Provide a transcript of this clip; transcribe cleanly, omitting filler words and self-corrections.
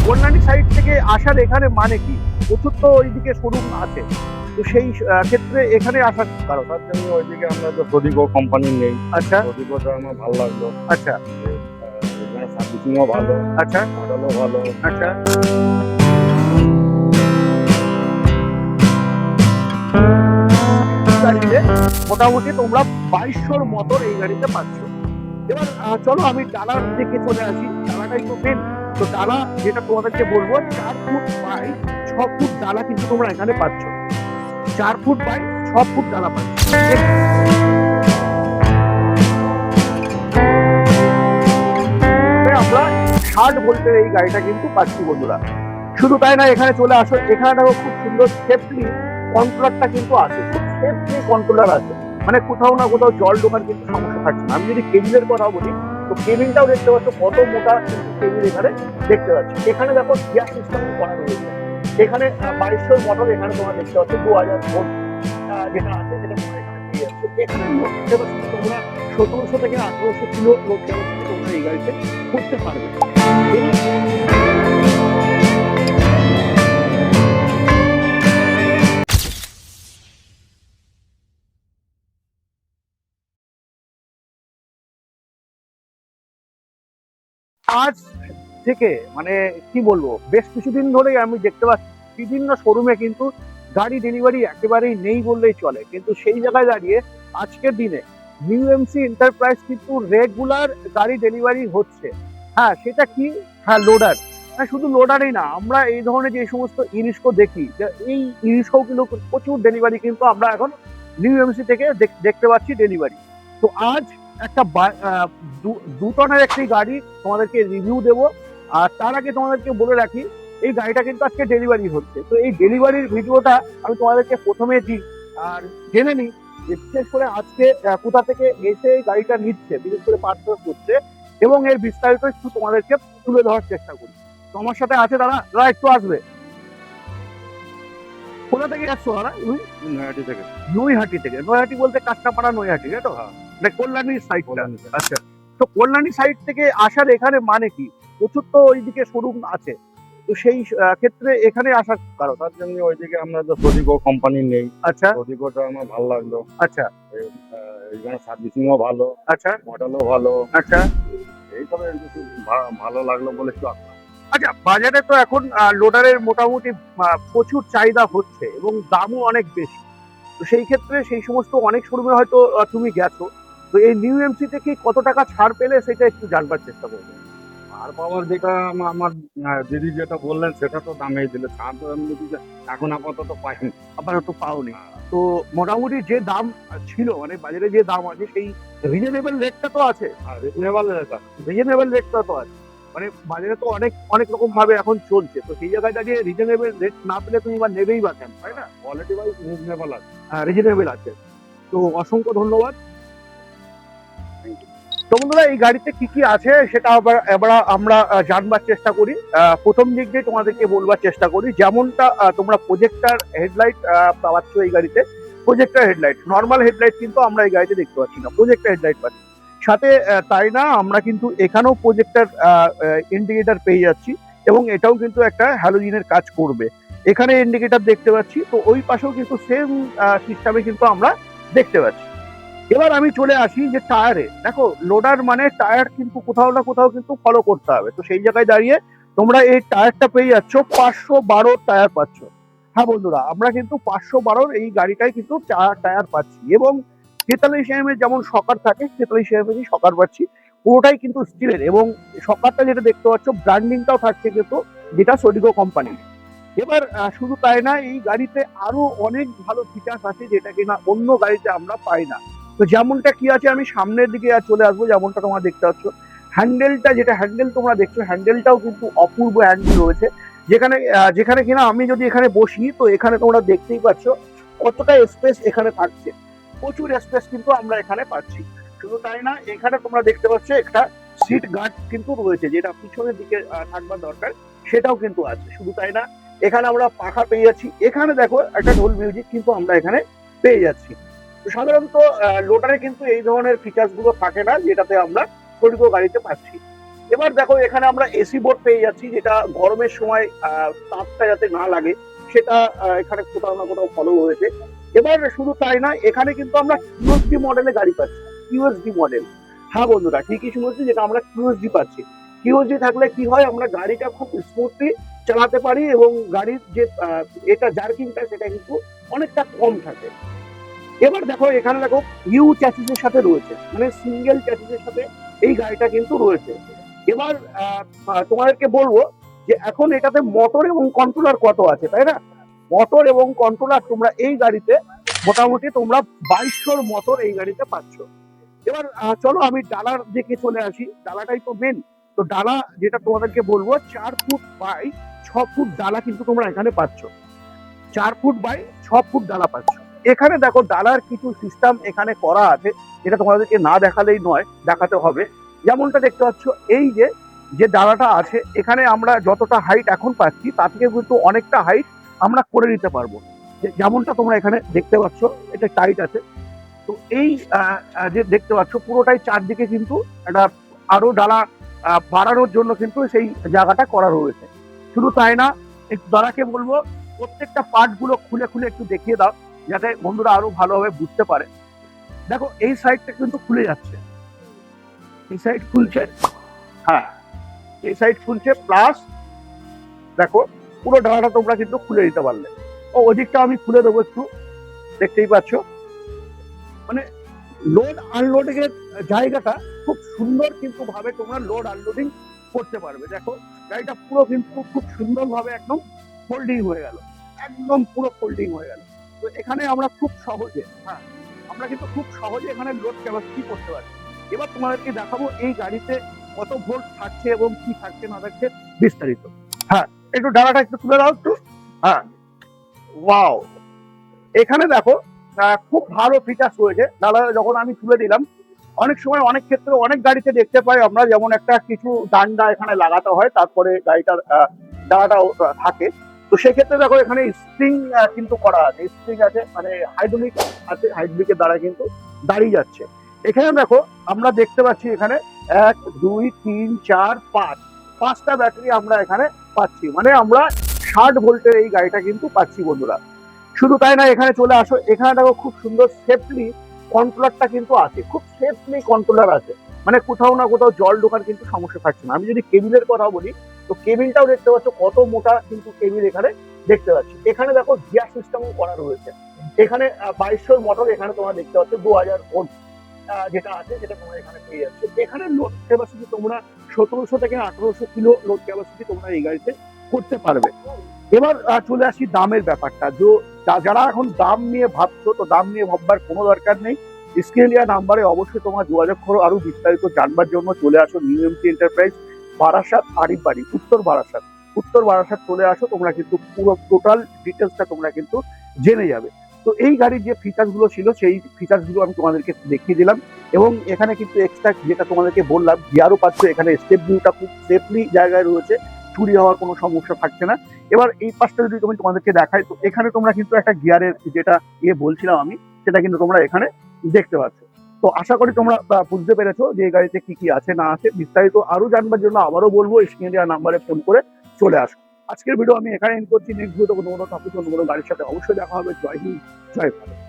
Kalyani side থেকে আসার এখানে মানে কি, প্রচুর তো ওইদিকে শোরুম আছে, তো সেই ক্ষেত্রে এখানে আসার কারণ। তার জন্য ওইদিকে আমরা তো সদিকো কোম্পানি নেই। আচ্ছা সদিকোটা আমার ভালো লাগলো। আচ্ছা এখানে সার্ভিসিংও ভালো, আচ্ছা মডেলও ভালো। আচ্ছা। গাড়িতে মোটামুটি তোমরা 2200-র মতন এই গাড়িতে পাচ্ছ। এবার চলো আমি ডালার দিকে চলে আসি। ডালাটাই তো মেন। তো ডালা যেটা তোমাদেরকে বলবো, 4 ফুট বাই 6 ফুট ডালা কিন্তু তোমরা এখানে পাচ্ছ। 4 ফুট বাই 6 ফুট ডালা পাচ্ছ। আমরা 60 ভোল্টের এই গাড়িটা কিন্তু পাচ্ছি বন্ধুরা। শুধু তাই না, এখানে চলে আসো, এখানে দেখো খুব সুন্দর সেফলি কন্ট্রোলারটা কিন্তু আছে, খুব সেফলি কন্ট্রোলার আছে, মানে কোথাও না কোথাও জল ঢোকার কিন্তু সমস্যা থাকছে না। আমি যদি কেবিলের কথা বলি, তো কেবিলটাও দেখতে পাচ্ছ কত মোটা কিন্তু কেবিল এখানে দেখতে পাচ্ছি। এখানে দেখো গিয়ার সিস্টেম করা রয়েছে। এখানে 2200 মডেল, এখানে তোমরা দেখতে পাচ্ছ 2000 ভোল্ট যেটা আছে সেটা তোমরা এখানে পেয়ে যাচ্ছ। এখানে লোড ক্যাপাসিটি তোমরা 1700 থেকে 1800 কিলো লোড ক্যাপাসিটি তোমরা এই গাড়িতে করতে পারবে। আজ থেকে মানে কি বলবো, বেশ কিছুদিন ধরেই আমি দেখতে পাচ্ছি বিভিন্ন শোরুমে কিন্তু গাড়ি ডেলিভারি একেবারেই নেই বললেই চলে, কিন্তু সেই জায়গায় দাঁড়িয়ে আজকের দিনে নিউ এমসি এন্টারপ্রাইজ কিন্তু রেগুলার গাড়ি ডেলিভারি হচ্ছে। হ্যাঁ, সেটা কি, হ্যাঁ লোডার। হ্যাঁ, শুধু লোডারই না, আমরা এই ধরনের যে সমস্ত ইরিস্কো দেখি, যে এই ইরিস্কো কিন্তু প্রচুর ডেলিভারি কিন্তু আমরা এখন নিউ এমসি থেকে দেখতে পাচ্ছি ডেলিভারি। তো আজ একটা 2 টনের একটি গাড়ি তোমাদেরকে রিভিউ দেবো। আর তার আগে তোমাদেরকে বলে রাখি, এই গাড়িটা কিন্তু আজকে ডেলিভারি হচ্ছে। তো এই ডেলিভারির ভিডিওটা আমি তোমাদেরকে প্রথমে দিই, আর জেনে নিই যে বিশেষ করে আজকে কোথা থেকে এসে এই গাড়িটা নিচ্ছে, বিশেষ করে পার্সেল করছে, এবং এর বিস্তারিত একটু তোমাদেরকে তুলে ধরার চেষ্টা করি। তো আমার সাথে আছে দাদা একটু আসবে। কোথা থেকে আসছো দাদা? নয়াটি থেকে। নৈহাটি থেকে। নৈহাটি বলতে কাঁচরাপাড়া নৈহাটি, তাই তো? মানে কল্যাণীর সাইডটা। আচ্ছা, তো কল্যাণী সাইড থেকে আসার এখানে মানে কি, প্রচুর তো ওইদিকে শোরুম আছে, তো সেই ক্ষেত্রে এখানে আসার কারণ। তার জন্য ওইদিকে আমরা তো সদিকো কোম্পানি নেই। আচ্ছা সদিকোটা আমার ভালো লাগলো। আচ্ছা এখানে সার্ভিসিংও ভালো, আচ্ছা মডেলও ভালো। আচ্ছা এইসবে কিছু ভালো লাগলো বলে একটু আসলাম। আচ্ছা। বাজারে তো এখন লোডারের মোটামুটি প্রচুর চাহিদা হচ্ছে এবং দামও অনেক বেশি। তো সেই ক্ষেত্রে সেই সমস্ত অনেক শোরুমে হয়তো তুমি গেছো, তো এই নিউ এমসি থেকে কত টাকা ছাড় পেলে সেটা একটু জানবার চেষ্টা করবে। আর পাওয়ার যেটা আমার দিদি যেটা বললেন সেটা তো দামেই দিলে, ছাড় তো এমনি কিছু এখন আপাতত পাইনি। আপাতত পাওনি। তো মোটামুটি যে দাম ছিল, মানে বাজারে যে দাম আছে, সেই রিজনেবল রেটটা তো আছে। আর রিজনেবল রেটটা রিজনেবল রেটটা তো আছে, মানে বাজারে তো অনেক অনেক রকম ভাবে এখন চলছে, তো সেই জায়গায় দাঁড়িয়ে রিজনেবল রেট না পেলে তুমি বা নেবেই বা কেন, তাই না? কোয়ালিটি ওয়াইজ রিজনেবল আছে। রিজনেবল আছে। তো অসংখ্য ধন্যবাদ। তো বন্ধুরা, এই গাড়িতে কি কি আছে সেটা এবার আমরা জানবার চেষ্টা করি। প্রথম দিক দিয়ে তোমাদেরকে বলবার চেষ্টা করি, যেমনটা তোমরা প্রজেক্টর হেডলাইট পাচ্ছ এই গাড়িতে। প্রজেক্টর হেডলাইট, নর্মাল হেডলাইট কিন্তু আমরা এই গাড়িতে দেখতে পাচ্ছি না, প্রজেক্টর হেডলাইট পাচ্ছি। সাথে তাই না, আমরা কিন্তু এখানেও প্রজেক্টর ইন্ডিকেটর পেয়ে যাচ্ছি, এবং এটাও কিন্তু একটা হ্যালোজিনের কাজ করবে। এখানে ইন্ডিকেটর দেখতে পাচ্ছি, তো ওই পাশেও কিন্তু সেম সিস্টেমে কিন্তু আমরা দেখতে পাচ্ছি। এবার আমি চলে আসি যে টায়ারে। দেখো, লোডার মানে টায়ার কিন্তু কোথাও না কোথাও কিন্তু ফলো করতে হবে, তো সেই জায়গায় দাঁড়িয়ে তোমরা এই টায়ারটা পেয়ে যাচ্ছ 512 টায়ার পাচ্ছ। হ্যাঁ বন্ধুরা, আমরা কিন্তু 512 এই গাড়িটাই কিন্তু টায়ার পাচ্ছি, এবং 43 এর যেমন শকার থাকে, 43 এরই শকার পাচ্ছি। পুরোটাই কিন্তু স্টিলের, এবং শকারটা যেটা দেখতে পাচ্ছ ব্র্যান্ডিংটাও থাকছে কিন্তু, যেটা সোডিকো কোম্পানি। এবার শুধু তাই না, এই গাড়িতে আরো অনেক ভালো ফিচার্স আছে যেটা কিনা অন্য গাড়িতে আমরা পাই না। তো যেমনটা কি আছে, আমি সামনের দিকে চলে আসবো। যেমনটা তোমরা দেখতে পাচ্ছ, হ্যান্ডেলটা, যেটা হ্যান্ডেল তোমরা দেখছো, হ্যান্ডেলটাও কিন্তু অপূর্ব হ্যান্ডেল রয়েছে, যেখানে কিনা আমি যদি এখানে বসি, তো এখানে তোমরা দেখতেই পাচ্ছ কতটা স্পেস এখানে থাকছে। প্রচুর স্পেস কিন্তু আমরা এখানে পাচ্ছি। শুধু তাই না, এখানে তোমরা দেখতে পাচ্ছ একটা সিট গার্ড কিন্তু রয়েছে, যেটা পিছনের দিকে থাকবার দরকার, সেটাও কিন্তু আছে। শুধু তাই না, এখানে আমরা পাখা পেয়ে যাচ্ছি। এখানে দেখো একটা ঢোল মিউজিক কিন্তু আমরা এখানে পেয়ে যাচ্ছি। সাধারণত লোডারে কিন্তু এই ধরনের ফিচার্স গুলো থাকে না, যেটাতে আমরা সোডিকো গাড়িতে পাচ্ছি। এবার দেখো এখানে আমরা এসি বোর্ড পেয়ে যাচ্ছি, যেটা গরমের সময় তাপটা যাতে না লাগে সেটা এখানে কোথাও না কোথাও ফলো হয়েছে। এবার শুধু তাই না, এখানে কিন্তু আমরা কিউএসডি মডেলে গাড়ি পাচ্ছি, কিউএসডি মডেল। হ্যাঁ বন্ধুরা, ঠিকই শুনেছি, যেটা আমরা কিউএসডি পাচ্ছি। কিউএসডি থাকলে কি হয়, আমরা গাড়িটা খুব স্মুথলি চালাতে পারি এবং গাড়ির যে এটা জার্কিংটা সেটা কিন্তু অনেকটা কম থাকে। এবার দেখো এখানে দেখো ইউ চ্যাসিসের সাথে রয়েছে, মানে সিঙ্গেল চ্যাসিসের সাথে এই গাড়িটা কিন্তু রয়েছে। এবার তোমাদেরকে বলবো যে এখন এটাতে মোটর এবং কন্ট্রোলার কত আছে, তাই না? মোটর এবং কন্ট্রোলার তোমরা এই গাড়িতে মোটামুটি তোমরা 2200 মোটর এই গাড়িতে পাচ্ছ। এবার চলো আমি ডালার দিকে চলে আসি, ডালাটাই তো মেন। তো ডালা যেটা তোমাদেরকে বলবো, 4 ফুট বাই 6 ফুট ডালা কিন্তু তোমরা এখানে পাচ্ছ। 4 ফুট বাই 6 ফুট ডালা পাচ্ছ। এখানে দেখো ডালার কিছু সিস্টেম এখানে করা আছে, যেটা তোমাদেরকে না দেখালেই নয়, দেখাতে হবে। যেমনটা দেখতে পাচ্ছ, এই যে যে ডালাটা আছে এখানে আমরা যতটা হাইট এখন পাচ্ছি তার থেকে কিন্তু অনেকটা হাইট আমরা করে নিতে পারবো। যেমনটা তোমরা এখানে দেখতে পাচ্ছ, এটা টাইট আছে। তো এই যে দেখতে পাচ্ছ পুরোটাই চারদিকে কিন্তু একটা আরো ডালা বাড়ানোর জন্য কিন্তু সেই জায়গাটা করা রয়েছে। শুধু তাই না, একটু দাদাকে বলবো প্রত্যেকটা পার্ট গুলো খুলে খুলে একটু দেখিয়ে দাও, যাতে বন্ধুরা আরো ভালোভাবে বুঝতে পারে। দেখো এই সাইডটা কিন্তু খুলে যাচ্ছে, এই সাইড খুলছে, হ্যাঁ এই সাইড খুলছে, প্লাস দেখো পুরো ডালাটা তোমরা কিন্তু খুলে দিতে পারলে। ও ওদিকটা আমি খুলে দেবো একটু, দেখতেই পাচ্ছ। মানে লোড আনলোডিং এর জায়গাটা খুব সুন্দর কিন্তু ভাবে তোমরা লোড আনলোডিং করতে পারবে। দেখো গাড়িটা পুরো কিন্তু খুব সুন্দর ভাবে একদম ফোল্ডিং হয়ে গেল, একদম পুরো ফোল্ডিং হয়ে গেল। তো এখানে আমরা খুব সহজে, হ্যাঁ আমরা কিন্তু খুব সহজে এখানে লোড ক্যাপাসিটি করতে পারি। এবার তোমাদেরকে দেখাবো এই গাড়িতে কত ভোল্ট থাকছে এবং কি থাকছে না থাকছে বিস্তারিত। হ্যাঁ একটু ডালাটা একটু তুলে দাও একটু। হ্যাঁ ওয়াও, এখানে দেখো খুব ভালো ফিচার্স রয়েছে। ডালা যখন আমি তুলে দিলাম, অনেক সময় অনেক ক্ষেত্রে অনেক গাড়িতে দেখতে পাই আমরা, যেমন একটা কিছু ডান্ডা এখানে লাগাতে হয়, তারপরে গাড়িটার ডালাটাও থাকে। তো সেক্ষেত্রে দেখো এখানে স্প্রিং কিন্তু করা আছে, স্প্রিং আছে, মানে হাইড্রোলিক আছে, হাইড্রোলিকের দ্বারা কিন্তু দাঁড়িয়ে যাচ্ছে। এখানে দেখো আমরা দেখতে পাচ্ছি এখানে 1 2 3 4 5 5টা ব্যাটারি আমরা এখানে পাচ্ছি, মানে আমরা 60 ভোল্টের এই গাড়িটা কিন্তু পাচ্ছি বন্ধুরা। শুধু তাই না, এখানে চলে আসো, এখানে দেখো খুব সুন্দর সেফলি কন্ট্রোলারটা কিন্তু আছে, খুব সেফলি কন্ট্রোলার আছে, মানে কোথাও না কোথাও জল ঢোকার কিন্তু সমস্যা থাকছে না। আমি যদি কেবিলের কথা বলি, তো কেবিলটাও দেখতে পাচ্ছ কত মোটা কিন্তু কেবিল এখানে দেখতে পাচ্ছি। এখানে দেখো গিয়ার সিস্টেমও করা রয়েছে। এখানে 2200 মোটর এখানে তোমরা দেখতে পাচ্ছ, 2000 ভোল্ট যেটা আছে সেটা তোমরা এখানে পেয়ে যাচ্ছ। এখানে লোড ক্যাপাসিটি তোমরা 1700 থেকে 1800 কিলো লোড ক্যাপাসিটি তোমরা এই গাড়িতে করতে পারবে। এবার চলে আসি দামের ব্যাপারটা। যারা এখন দাম নিয়ে ভাবছো, তো দাম নিয়ে ভাববার কোনো দরকার নেই। স্ক্রিনে দেওয়া নাম্বারে অবশ্যই তোমরা যোগাযোগ করো, আরো বিস্তারিত জানবার জন্য চলে আসো new MC enterprise, Barasat, Arif বাড়ি, উত্তর বারাসাত। উত্তর বারাসাত চলে আসো, তোমরা কিন্তু পুরো টোটাল ডিটেলসটা তোমরা কিন্তু জেনে যাবে। তো এই গাড়ির যে ফিচার্স গুলো ছিল সেই ফিচার্স গুলো আমি তোমাদেরকে দেখিয়ে দিলাম, এবং এখানে কিন্তু এক্সট্রা যেটা তোমাদেরকে বললাম গিয়ারও পাচ্ছ, এখানে স্টেপ ভিউটা খুব সেফলি জায়গায় রয়েছে, চুরি হওয়ার কোনো সমস্যা থাকছে না। এবার এই পাশটা যদি তুমি তোমাদেরকে দেখাই, তো এখানে তোমরা কিন্তু একটা গিয়ারের যেটা বলছিলাম আমি, সেটা কিন্তু তোমরা এখানে দেখতে পাচ্ছ। তো আশা করি তোমরা বুঝতে পেরেছো যে এই গাড়িতে কি কি আছে না আছে। বিস্তারিত আরো জানবার জন্য আবারও বলবো, স্ক্রিনে দেওয়া নাম্বারে ফোন করে চলে আসো। আজকের ভিডিও আমি এখানে এন্ড করছি। নেক্সট ভিডিও কোনো টপিক অন্য কোনো গাড়ির সাথে অবশ্যই দেখা হবে। জয় হিন্দ, জয় ভারত।